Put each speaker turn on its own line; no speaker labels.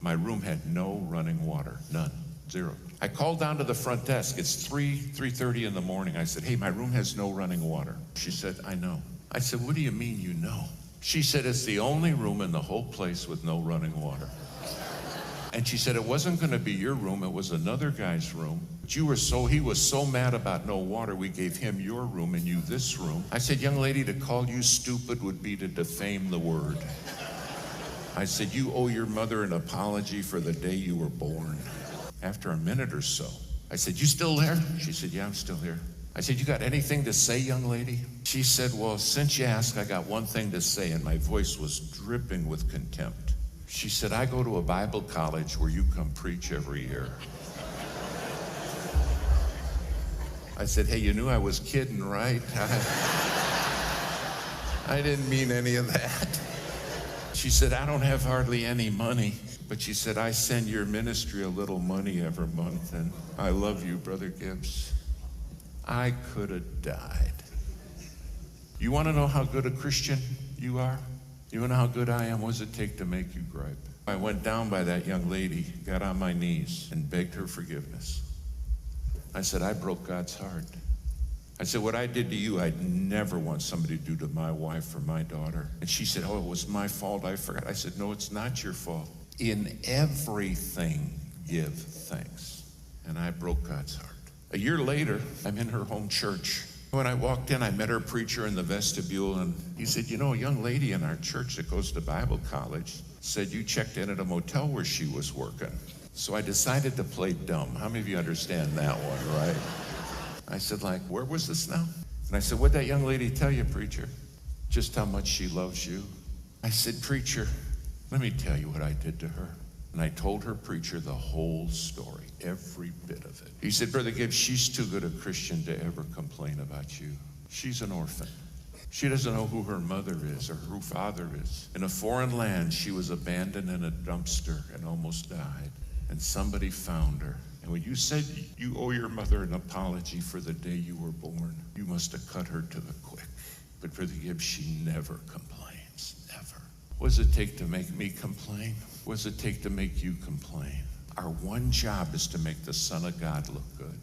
My room had no running water, none, zero. I called down to the front desk. It's 3:30 in the morning. I said, hey, my room has no running water. She said, I know. I said, what do you mean you know? She said, it's the only room in the whole place with no running water. And she said, it wasn't going to be your room, it was another guy's room. But he was so mad about no water, we gave him your room and you this room. I said, young lady, to call you stupid would be to defame the word. I said, you owe your mother an apology for the day you were born. After a minute or so, I said, you still there? She said, yeah, I'm still here. I said, you got anything to say, young lady? She said, well, since you asked, I got one thing to say, and my voice was dripping with contempt. She said, I go to a Bible college where you come preach every year. I said, hey, you knew I was kidding, right? I didn't mean any of that. She said, I don't have hardly any money. But she said, I send your ministry a little money every month, and I love you, Brother Gibbs. I could have died. You want to know how good a Christian you are? You want to know how good I am? What does it take to make you gripe? I went down by that young lady, got on my knees, and begged her forgiveness. I said, I broke God's heart. I said, what I did to you, I'd never want somebody to do to my wife or my daughter. And she said, oh, it was my fault, I forgot. I said, no, it's not your fault. In everything, give thanks. And I broke God's heart. A year later, I'm in her home church. When I walked in, I met her preacher in the vestibule, and he said, you know, a young lady in our church that goes to Bible college said you checked in at a motel where she was working. So I decided to play dumb. How many of you understand that one, right? I said, like, where was this now? And I said, what'd that young lady tell you, preacher? Just how much she loves you. I said, preacher, let me tell you what I did to her. And I told her preacher the whole story, every bit of it. He said, Brother Gibbs, she's too good a Christian to ever complain about you. She's an orphan. She doesn't know who her mother is or who her father is. In a foreign land, she was abandoned in a dumpster and almost died. And somebody found her. And when you said you owe your mother an apology for the day you were born, you must have cut her to the quick. But Brother Gibbs, she never complains, never. What does it take to make me complain? What does it take to make you complain? Our one job is to make the Son of God look good.